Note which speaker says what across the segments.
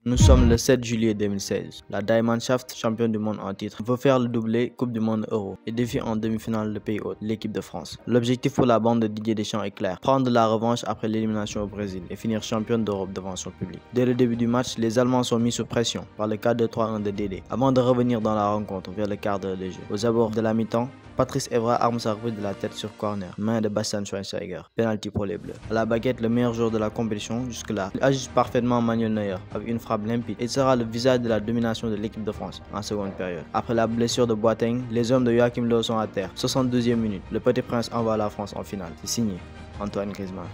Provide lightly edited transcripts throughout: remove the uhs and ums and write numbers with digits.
Speaker 1: Nous sommes le 7 juillet 2016. La Diamandschaft, championne du monde en titre, veut faire le doublé Coupe du monde Euro et défie en demi-finale le pays hôte, l'équipe de France. L'objectif pour la bande de Didier Deschamps est clair, prendre la revanche après l'élimination au Brésil et finir championne d'Europe devant son public. Dès le début du match, les Allemands sont mis sous pression par le 4-2-3-1 de Dédé, avant de revenir dans la rencontre vers le quart d'heure de jeu. Aux abords de la mi-temps, Patrice Evra arme sa reprise de la tête sur corner, main de Bastian Schweinsteiger, penalty pour les Bleus. À la baguette, le meilleur joueur de la compétition jusque-là, il ajuste parfaitement Manuel Neuer avec une frappe limpide et sera le visage de la domination de l'équipe de France en seconde période. Après la blessure de Boateng, les hommes de Joachim Löw sont à terre. 62e minute, le Petit Prince envoie la France en finale. C'est signé Antoine Griezmann.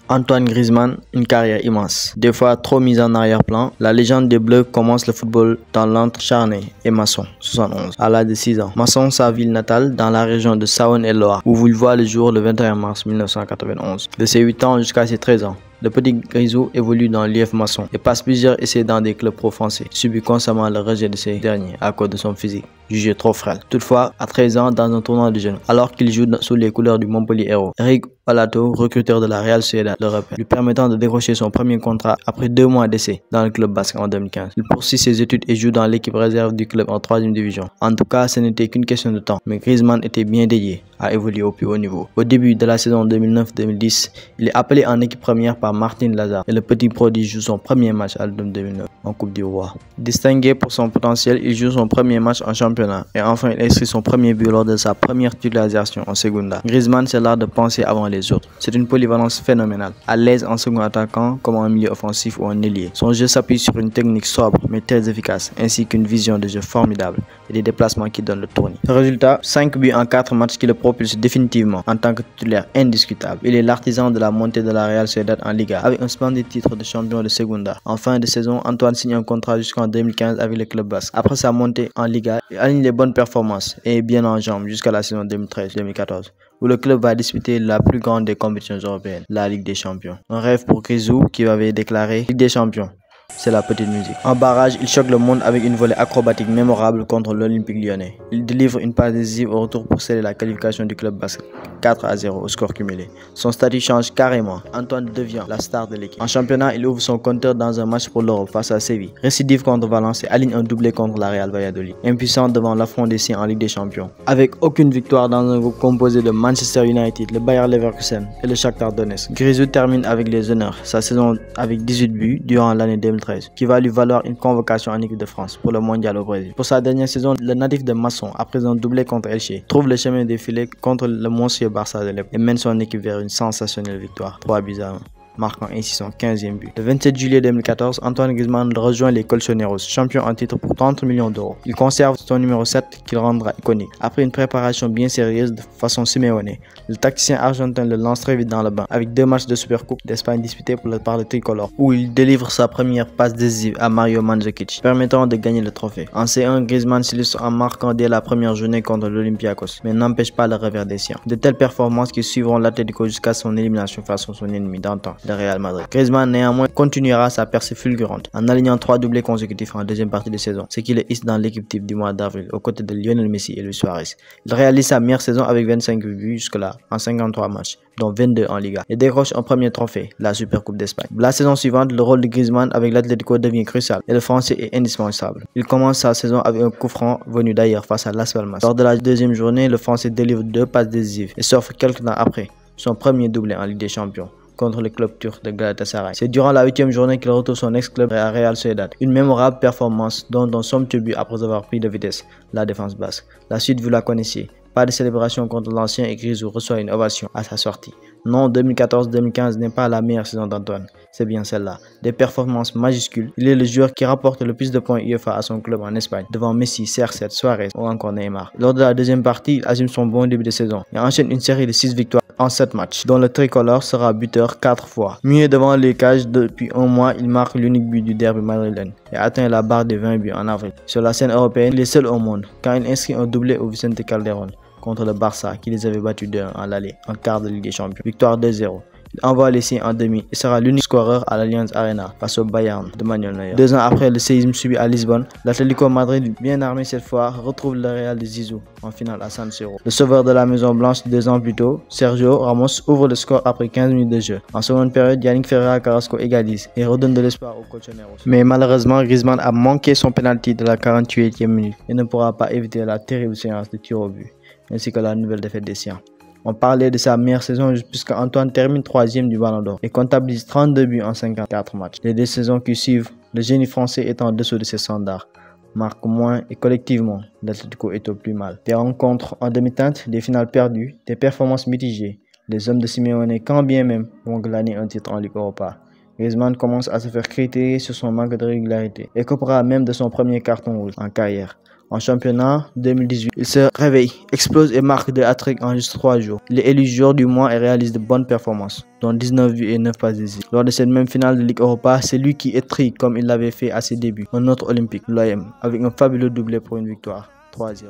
Speaker 1: Antoine Griezmann, une carrière immense. Des fois trop mise en arrière-plan, la légende des Bleus commence le football dans l'entre Charnay et Masson, 71, à l'âge de 6 ans. Masson, sa ville natale, dans la région de Saône-et-Loire, où il voit le jour le 21 mars 1991. De ses 8 ans jusqu'à ses 13 ans. Le petit Grisou évolue dans l'IF Masson et passe plusieurs essais dans des clubs pro français. Il subit constamment le rejet de ces derniers à cause de son physique, jugé trop frêle. Toutefois, à 13 ans, dans un tournoi de jeunes, alors qu'il joue sous les couleurs du Montpellier Hérault, Eric Olato, recruteur de la Real Sociedad, le repère, lui permettant de décrocher son premier contrat après 2 mois d'essai dans le club basque en 2015. Il poursuit ses études et joue dans l'équipe réserve du club en 3e division. En tout cas, ce n'était qu'une question de temps, mais Griezmann était bien dédié à évoluer au plus haut niveau. Au début de la saison 2009-2010, il est appelé en équipe première par Martin Lazare et le petit prodige joue son premier match à l'automne 2009 en Coupe du Roi. Distingué pour son potentiel, il joue son premier match en championnat et enfin il inscrit son premier but lors de sa première titularisation en Segunda. Griezmann, c'est l'art de penser avant les autres. C'est une polyvalence phénoménale, à l'aise en second attaquant comme en milieu offensif ou en ailier. Son jeu s'appuie sur une technique sobre mais très efficace, ainsi qu'une vision de jeu formidable et des déplacements qui donnent le tournis. Le résultat, 5 buts en 4 matchs qui le propulsent définitivement en tant que titulaire indiscutable. Il est l'artisan de la montée de la Real Sociedad en Liga avec un splendide titre de champion de Segunda. En fin de saison, Antoine signe un contrat jusqu'en 2015 avec le club basque. Après sa montée en Liga, il aligne les bonnes performances et est bien en jambes jusqu'à la saison 2013-2014. Où le club va disputer la plus grande des compétitions européennes, la Ligue des Champions. Un rêve pour Grisou qui avait déclaré Ligue des Champions. C'est la petite musique. En barrage, il choque le monde avec une volée acrobatique mémorable contre l'Olympique lyonnais. Il délivre une passe décisive au retour pour sceller la qualification du club basque, 4-0 au score cumulé. Son statut change carrément. Antoine devient la star de l'équipe. En championnat, il ouvre son compteur dans un match pour l'Europe face à Séville. Récidive contre Valence et aligne un doublé contre la Real Valladolid. Impuissant devant l'affront des siens en Ligue des Champions. Avec aucune victoire dans un groupe composé de Manchester United, le Bayer Leverkusen et le Shakhtar Donetsk. Grisou termine avec les honneurs sa saison avec 18 buts durant l'année 2013. Qui va lui valoir une convocation en équipe de France pour le mondial au Brésil. Pour sa dernière saison, le natif de Masson, après un doublé contre Elche, trouve le chemin des filets contre le monstrueux Barça de l'époque et mène son équipe vers une sensationnelle victoire, 3-1. Marquant ainsi son 15e but. Le 27 juillet 2014, Antoine Griezmann rejoint les Colchoneros, champion en titre pour 30 millions d'euros. Il conserve son numéro 7 qu'il rendra iconique. Après une préparation bien sérieuse de façon Simeone, le tacticien argentin le lance très vite dans le banc avec 2 matchs de Supercoupe d'Espagne disputés par le tricolore où il délivre sa première passe décisive à Mario Mandzukic, permettant de gagner le trophée. En C1, Griezmann s'illustre en marquant dès la première journée contre l'Olympiakos, mais n'empêche pas le revers des siens. De telles performances qui suivront l'Atlético jusqu'à son élimination face à son ennemi d'antan, le Real Madrid. Griezmann néanmoins continuera sa percée fulgurante en alignant 3 doublés consécutifs en deuxième partie de saison, ce qui le hisse dans l'équipe type du mois d'avril aux côtés de Lionel Messi et Luis Suarez. Il réalise sa meilleure saison avec 25 buts jusque-là en 53 matchs, dont 22 en Liga, et décroche un premier trophée, la Supercoupe d'Espagne. La saison suivante, le rôle de Griezmann avec l'Atlético devient crucial et le Français est indispensable. Il commence sa saison avec un coup franc venu d'ailleurs face à Las Palmas. Lors de la deuxième journée, le Français délivre 2 passes décisives et s'offre quelques temps après son premier doublé en Ligue des Champions contre le club turc de Galatasaray. C'est durant la 8e journée qu'il retrouve son ex-club à Real Sociedad. Une mémorable performance dont un somptueux but après avoir pris de vitesse la défense basque. La suite, vous la connaissiez. Pas de célébration contre l'ancien et Grisou reçoit une ovation à sa sortie. Non, 2014-2015 n'est pas la meilleure saison d'Antoine, c'est bien celle-là. Des performances majuscules, il est le joueur qui rapporte le plus de points UEFA à son club en Espagne, devant Messi, CR7, Suarez ou encore Neymar. Lors de la deuxième partie, il assume son bon début de saison et enchaîne une série de 6 victoires en 7 matchs, dont le tricolore sera buteur 4 fois. Muet devant les cages depuis un mois, il marque l'unique but du derby madrilène et atteint la barre des 20 buts en avril. Sur la scène européenne, il est seul au monde quand il inscrit un doublé au Vicente Calderón contre le Barça qui les avait battus 2-1 en l'aller en quart de Ligue des Champions. Victoire 2-0. Il envoie les siens en demi et sera l'unique scoreur à l'Allianz Arena face au Bayern de Manuel Neuer. 2 ans après le séisme subi à Lisbonne, l'Atlético Madrid, bien armé cette fois, retrouve le Real de Zizou en finale à San Siro. Le sauveur de la Maison Blanche 2 ans plus tôt, Sergio Ramos ouvre le score après 15 minutes de jeu. En seconde période, Yannick Ferreira Carrasco égalise et redonne de l'espoir au Colchoneros. Mais malheureusement, Griezmann a manqué son penalty de la 48e minute et ne pourra pas éviter la terrible séance de tir au but, ainsi que la nouvelle défaite des siens. On parlait de sa meilleure saison puisque Antoine termine 3e du Ballon d'Or et comptabilise 32 buts en 54 matchs. Les 2 saisons qui suivent, le génie français est en dessous de ses standards, marque moins et collectivement, l'Atlético est au plus mal. Des rencontres en demi-teinte, des finales perdues, des performances mitigées. Les hommes de Simeone, quand bien même, vont glaner un titre en Ligue Europa. Griezmann commence à se faire critiquer sur son manque de régularité et coupera même de son premier carton rouge en carrière. En championnat 2018, il se réveille, explose et marque 2 hat-tricks en juste 3 jours. Il est élu joueur du mois et réalise de bonnes performances, dont 19 buts et 9 passes décisives. Lors de cette même finale de Ligue Europa, c'est lui qui étrille comme il l'avait fait à ses débuts, un autre olympique, l'OM, avec un fabuleux doublé pour une victoire, 3-0.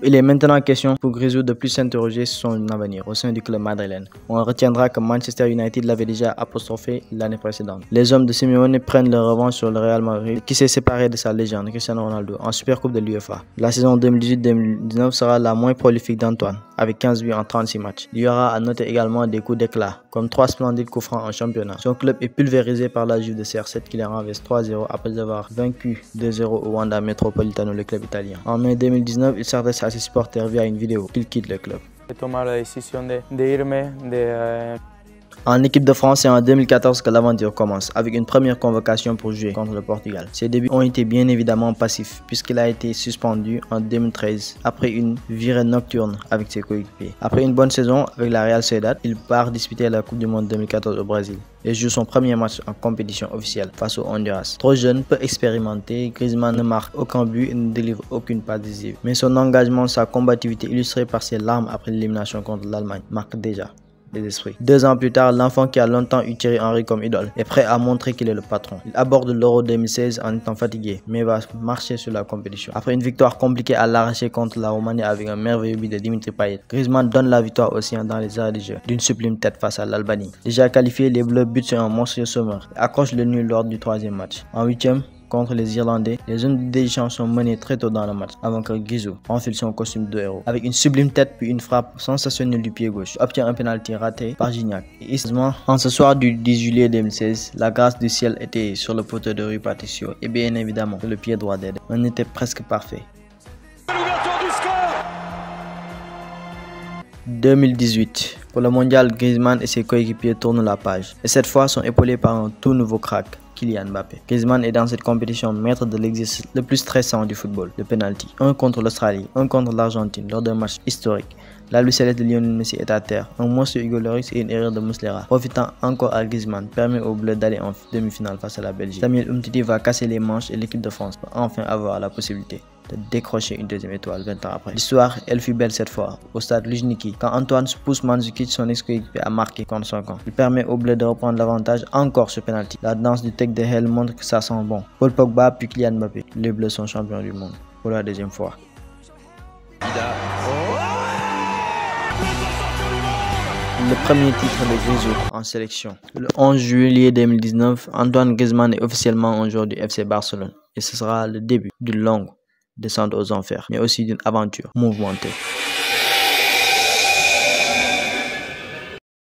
Speaker 1: Il est maintenant question pour Grisou de plus s'interroger sur son avenir au sein du club madrilène. On retiendra que Manchester United l'avait déjà apostrophé l'année précédente. Les hommes de Simeone prennent leur revanche sur le Real Madrid qui s'est séparé de sa légende Cristiano Ronaldo en Supercoupe de l'UEFA. La saison 2018-2019 sera la moins prolifique d'Antoine, avec 15 buts en 36 matchs. Il y aura à noter également des coups d'éclat, comme 3 splendides coups francs en championnat. Son club est pulvérisé par la Juve de CR7 qui les renverse 3-0 après avoir vaincu 2-0 au Wanda Metropolitano, le club italien. En mai 2019, il s'adresse à ses supporters via une vidéo qu'il quitte le club.
Speaker 2: He tomado la decisión de irme,
Speaker 1: En équipe de France, c'est en 2014 que l'aventure commence, avec une première convocation pour jouer contre le Portugal. Ses débuts ont été bien évidemment passifs, puisqu'il a été suspendu en 2013 après une virée nocturne avec ses coéquipiers. Après une bonne saison avec la Real Sociedad, il part disputer la Coupe du Monde 2014 au Brésil et joue son premier match en compétition officielle face au Honduras. Trop jeune, peu expérimenté, Griezmann ne marque aucun but et ne délivre aucune passe décisive. Mais son engagement, sa combativité illustrée par ses larmes après l'élimination contre l'Allemagne marque déjà les esprits. 2 ans plus tard, l'enfant qui a longtemps eu Thierry Henry comme idole est prêt à montrer qu'il est le patron. Il aborde l'Euro 2016 en étant fatigué, mais va marcher sur la compétition. Après une victoire compliquée à l'arracher contre la Roumanie avec un merveilleux but de Dimitri Payet, Griezmann donne la victoire aux siens dans les arrêts de jeu d'une sublime tête face à l'Albanie. Déjà qualifié, les Bleus butent sur un monstrueux Sommer et accrochent le nul lors du 3e match. En 8e, contre les Irlandais, les zones de Deschamps sont menées très tôt dans le match avant que Grisou enfile son costume de héros. Avec une sublime tête puis une frappe sensationnelle du pied gauche, il obtient un penalty raté par Gignac. Et heureusement, en ce soir du 10 juillet 2016, la grâce du ciel était sur le poteau de Rui Patricio et bien évidemment le pied droit d'Ed. On était presque parfait. 2018. Pour le mondial, Griezmann et ses coéquipiers tournent la page et cette fois sont épaulés par un tout nouveau crack, Kylian Mbappé. Griezmann est dans cette compétition maître de l'exercice le plus stressant du football, le penalty. Un contre l'Australie, un contre l'Argentine lors d'un match historique. L'Albi Céleste de Lionel Messi est à terre. Un monstre Hugo Lloris et une erreur de Muslera, profitant encore à Griezmann, permet aux Bleus d'aller en demi-finale face à la Belgique. Samuel Umtiti va casser les manches et l'équipe de France va enfin avoir la possibilité de décrocher une 2e étoile 20 ans après. L'histoire, elle fut belle cette fois, au stade Luzhniki, quand Antoine pousse Mandzukic, son ex-coéquipier, à marquer contre son camp. Il permet aux Bleus de reprendre l'avantage encore sur penalty. La danse du Tech de Hell montre que ça sent bon. Paul Pogba puis Kylian Mbappé. Les Bleus sont champions du monde pour la 2e fois. Le premier titre de Grisou en sélection. Le 11 juillet 2019, Antoine Griezmann est officiellement un joueur du FC Barcelone et ce sera le début d'une longue descente aux enfers, mais aussi d'une aventure mouvementée.